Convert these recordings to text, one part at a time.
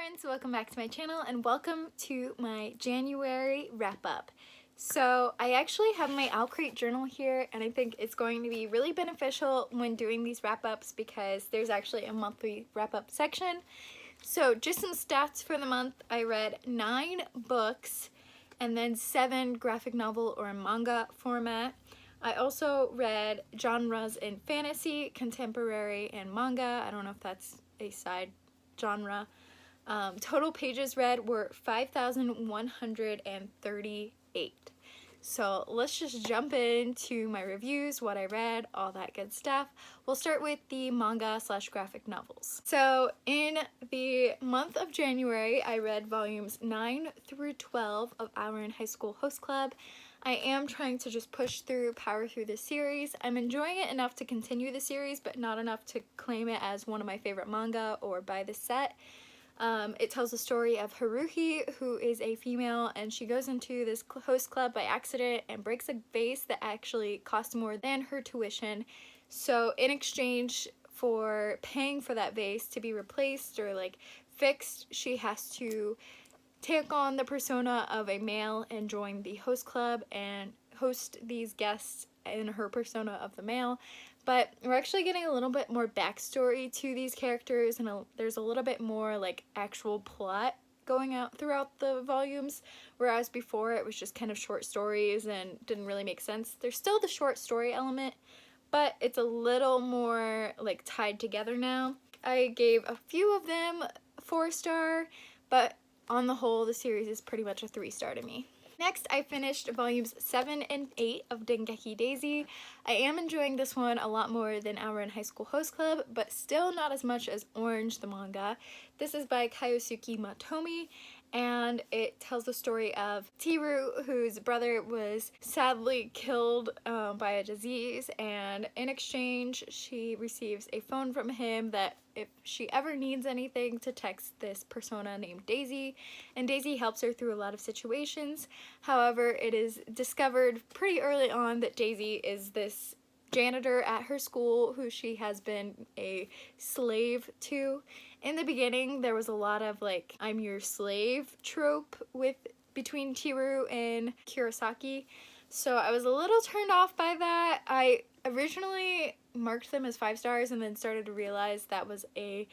friends, welcome back to my channel and welcome to my January wrap-up. So I actually have my Owl Crate journal here and I think it's going to be really beneficial when doing these wrap-ups because there's actually a monthly wrap-up section. So just some stats for the month. I read 9 books and then 7 graphic novel or manga format. I also read genres in fantasy, contemporary, and manga. I don't know if that's a side genre. Total pages read were 5,138. So let's just jump into my reviews, what I read, all that good stuff. We'll start with the manga / graphic novels. So in the month of January, I read volumes 9 through 12 of Our in High School Host Club. I am trying to just power through this series. I'm enjoying it enough to continue the series, but not enough to claim it as one of my favorite manga or buy the set. It tells the story of Haruhi, who is a female, and she goes into this host club by accident and breaks a vase that actually costs more than her tuition. So in exchange for paying for that vase to be replaced or like fixed, she has to take on the persona of a male and join the host club and host these guests in her persona of the male. But we're actually getting a little bit more backstory to these characters and there's a little bit more like actual plot going out throughout the volumes, whereas before it was just kind of short stories and didn't really make sense. There's still the short story element, but it's a little more like tied together now. I gave a few of them 4-star, but on the whole the series is pretty much a 3-star to me. Next, I finished volumes 7 and 8 of Dengeki Daisy. I am enjoying this one a lot more than Our in High School Host Club, but still not as much as Orange the manga. This is by Kayosuke Matomi, and it tells the story of Tiru, whose brother was sadly killed by a disease, and in exchange she receives a phone from him that if she ever needs anything to text this persona named Daisy, and Daisy helps her through a lot of situations. However, it is discovered pretty early on that Daisy is this janitor at her school who she has been a slave to. In the beginning, there was a lot of like, I'm your slave trope between Tiru and Kurosaki. So I was a little turned off by that. I originally marked them as 5 stars and then started to realize that was a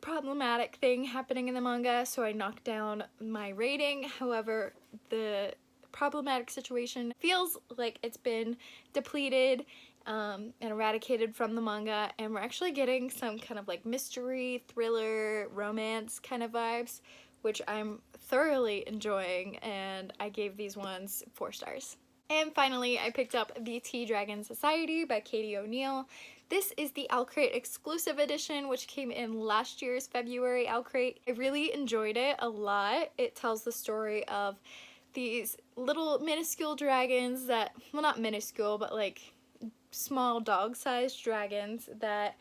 problematic thing happening in the manga, so I knocked down my rating. However, the problematic situation feels like it's been depleted and eradicated from the manga, and we're actually getting some kind of like mystery, thriller, romance kind of vibes, which I'm thoroughly enjoying, and I gave these ones 4 stars. And finally, I picked up The Tea Dragon Society by Katie O'Neill. This is the Owl Crate exclusive edition, which came in last year's February Owl Crate. I really enjoyed it a lot. It tells the story of these little minuscule dragons that, well, not minuscule, but like small dog-sized dragons that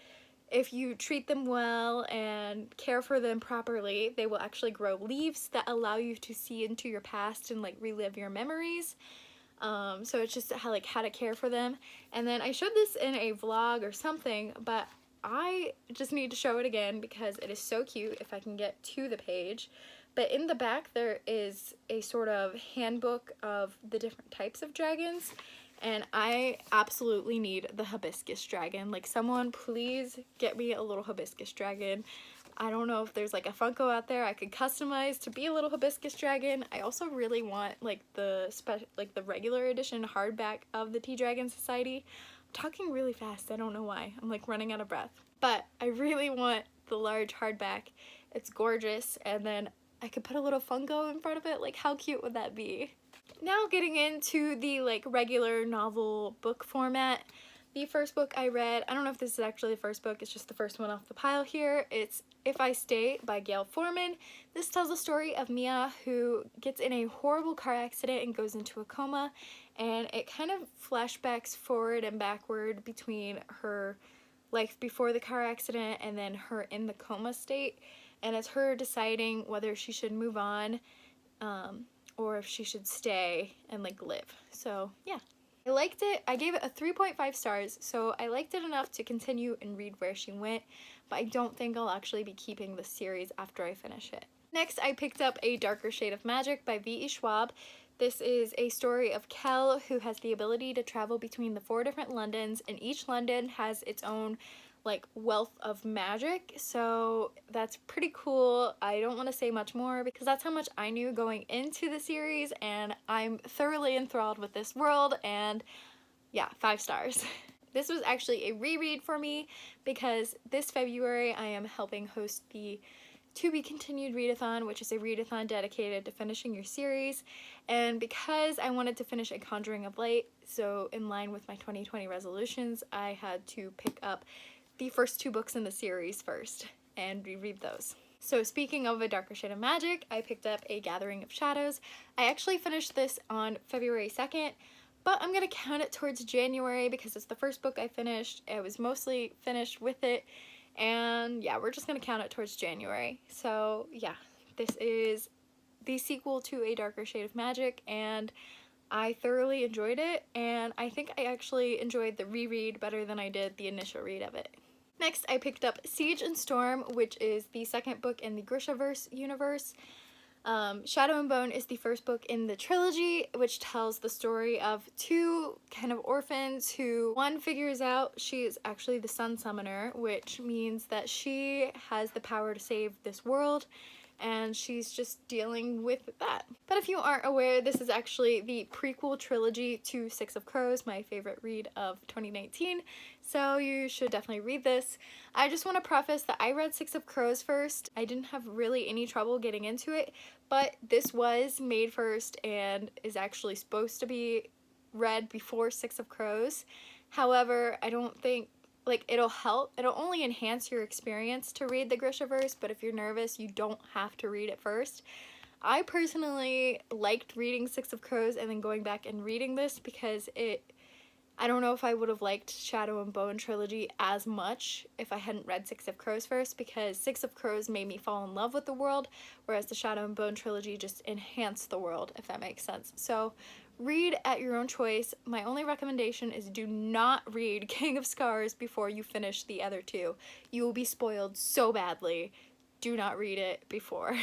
if you treat them well and care for them properly, they will actually grow leaves that allow you to see into your past and like relive your memories. So it's just how to care for them. And then I showed this in a vlog or something, but I just need to show it again because it is so cute if I can get to the page. But in the back there is a sort of handbook of the different types of dragons, and I absolutely need the hibiscus dragon. Like, someone please get me a little hibiscus dragon. I don't know if there's like a Funko out there I could customize to be a little hibiscus dragon. I also really want like the regular edition hardback of the Tea Dragon Society. I'm talking really fast, I don't know why. I'm like running out of breath. But I really want the large hardback. It's gorgeous, and then I could put a little Funko in front of it. Like, how cute would that be? Now getting into the like regular novel book format. The first book I read, I don't know if this is actually the first book, it's just the first one off the pile here. It's If I Stay by Gail Foreman. This tells the story of Mia, who gets in a horrible car accident and goes into a coma, and it kind of flashbacks forward and backward between her life before the car accident and then her in the coma state, and it's her deciding whether she should move on or if she should stay and like live. So yeah. I liked it. I gave it a 3.5 stars, so I liked it enough to continue and read where she went, but I don't think I'll actually be keeping the series after I finish it. Next, I picked up A Darker Shade of Magic by V.E. Schwab. This is a story of Kel, who has the ability to travel between the 4 different Londons, and each London has its own like wealth of magic, so that's pretty cool. I don't want to say much more because that's how much I knew going into the series, and I'm thoroughly enthralled with this world, and yeah, 5 stars. This was actually a reread for me because this February I am helping host the To Be Continued Readathon, which is a readathon dedicated to finishing your series, and because I wanted to finish A Conjuring of Light, so in line with my 2020 resolutions, I had to pick up the first 2 books in the series first and reread those. So speaking of A Darker Shade of Magic, I picked up A Gathering of Shadows. I actually finished this on February 2nd, but I'm gonna count it towards January because it's the first book I finished. I was mostly finished with it, and yeah, we're just gonna count it towards January. So yeah, this is the sequel to A Darker Shade of Magic, and I thoroughly enjoyed it, and I think I actually enjoyed the reread better than I did the initial read of it. Next, I picked up Siege and Storm, which is the second book in the Grishaverse universe. Shadow and Bone is the first book in the trilogy, which tells the story of 2 kind of orphans who one figures out she is actually the Sun Summoner, which means that she has the power to save this world, and she's just dealing with that. But if you aren't aware, this is actually the prequel trilogy to Six of Crows, my favorite read of 2019, so you should definitely read this. I just want to preface that I read Six of Crows first. I didn't have really any trouble getting into it, but this was made first and is actually supposed to be read before Six of Crows. However, I don't think like it'll only enhance your experience to read the Grishaverse, but if you're nervous, you don't have to read it first. I personally liked reading Six of Crows and then going back and reading this because I don't know if I would have liked Shadow and Bone trilogy as much if I hadn't read Six of Crows first, because Six of Crows made me fall in love with the world, whereas the Shadow and Bone trilogy just enhanced the world, if that makes sense. So read at your own choice. My only recommendation is do not read King of Scars before you finish the other 2. You will be spoiled so badly. Do not read it before.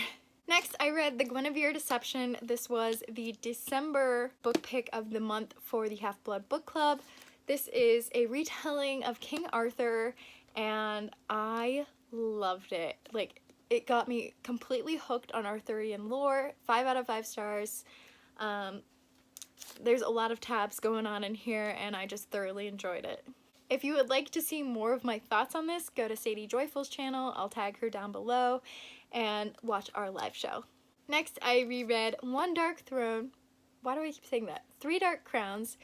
Next, I read The Guinevere Deception. This was the December book pick of the month for the Half-Blood Book Club. This is a retelling of King Arthur, and I loved it. Like, it got me completely hooked on Arthurian lore. 5 out of 5 stars. There's a lot of tabs going on in here, and I just thoroughly enjoyed it. If you would like to see more of my thoughts on this, go to Sadie Joyful's channel. I'll tag her down below, and watch our live show. Next, I reread One Dark Throne. Why do I keep saying that? 3 Dark Crowns,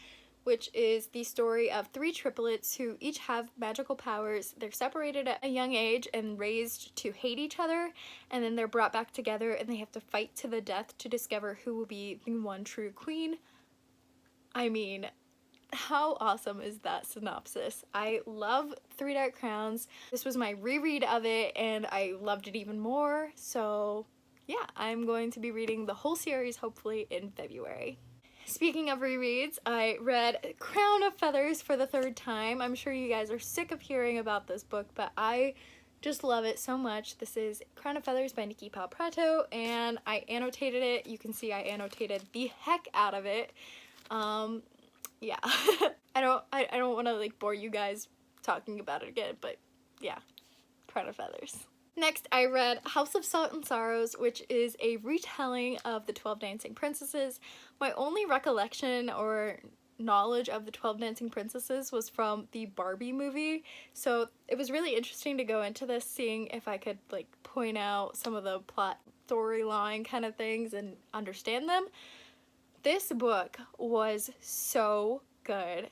which is the story of 3 triplets who each have magical powers. They're separated at a young age and raised to hate each other, and then they're brought back together and they have to fight to the death to discover who will be the one true queen. I mean, how awesome is that synopsis? I love 3 Dark Crowns. This was my reread of it and I loved it even more. So yeah, I'm going to be reading the whole series hopefully in February. Speaking of rereads, I read Crown of Feathers for the 3rd time. I'm sure you guys are sick of hearing about this book, but I just love it so much. This is Crown of Feathers by Nikki Pal Prato, and I annotated it. You can see I annotated the heck out of it. Yeah. I don't want to like bore you guys talking about it again, but yeah, Crown of Feathers. Next, I read House of Salt and Sorrows, which is a retelling of the 12 Dancing Princesses. My only recollection or knowledge of the 12 Dancing Princesses was from the Barbie movie, so it was really interesting to go into this seeing if I could like point out some of the plot storyline kind of things and understand them. This book was so good.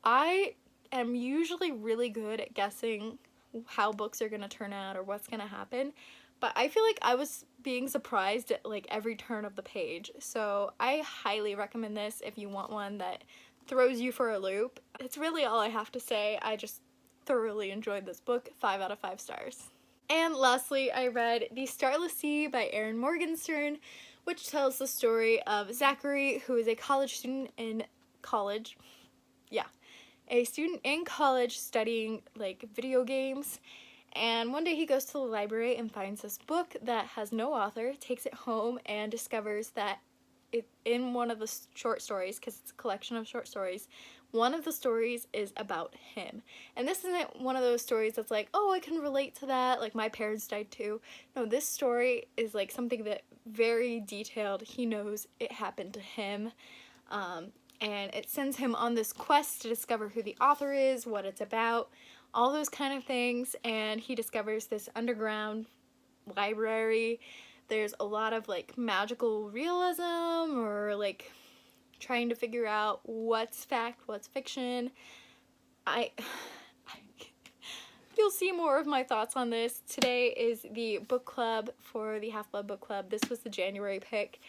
I am usually really good at guessing how books are going to turn out or what's going to happen, but I feel like I was being surprised at like every turn of the page. So I highly recommend this if you want one that throws you for a loop. It's really all I have to say. I just thoroughly enjoyed this book. 5 out of 5 stars. And lastly, I read The Starless Sea by Erin Morgenstern, which tells the story of Zachary, who is a college student in college. Yeah, a student in college studying like video games, And one day he goes to the library and finds this book that has no author, takes it home, and discovers that in one of the short stories, because it's a collection of short stories, one of the stories is about him. And this isn't one of those stories that's like, oh, I can relate to that, like my parents died too. No, this story is like something that very detailed. He knows it happened to him. And it sends him on this quest to discover who the author is, what it's about, all those kind of things. And he discovers this underground library. There's a lot of like magical realism, or like trying to figure out what's fact, what's fiction. You'll see more of my thoughts on this. Today is the book club for the Half-Blood Book Club. This was the January pick.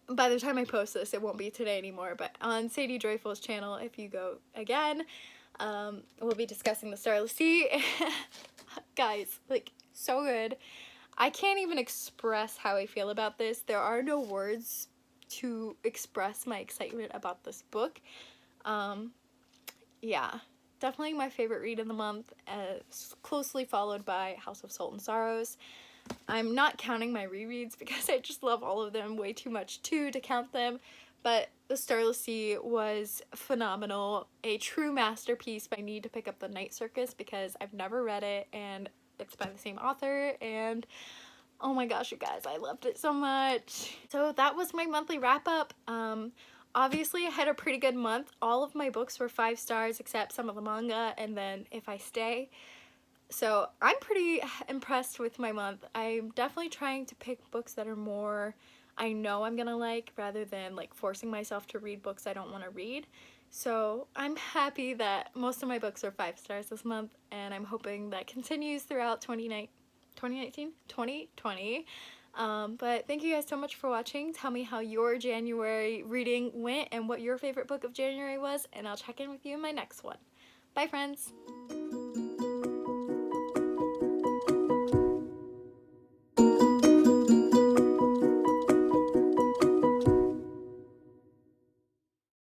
By the time I post this, it won't be today anymore, but on Sadie Joyful's channel, if you go again, we'll be discussing the Starless Sea. Guys, like, so good. I can't even express how I feel about this. There are no words to express my excitement about this book. Yeah, definitely my favorite read of the month, closely followed by House of Salt and Sorrows. I'm not counting my rereads because I just love all of them way too much to count them, but The Starless Sea was phenomenal, a true masterpiece. I need to pick up The Night Circus because I've never read it, and it's by the same author, and oh my gosh, you guys, I loved it so much. So that was my monthly wrap up. Obviously I had a pretty good month. All of my books were 5 stars except some of the manga and then If I Stay. So I'm pretty impressed with my month. I'm definitely trying to pick books that are more I know I'm gonna like, rather than like forcing myself to read books I don't want to read. So I'm happy that most of my books are 5 stars this month, and I'm hoping that continues throughout 2020. But thank you guys so much for watching. Tell me how your January reading went and what your favorite book of January was, and I'll check in with you in my next one. Bye, friends!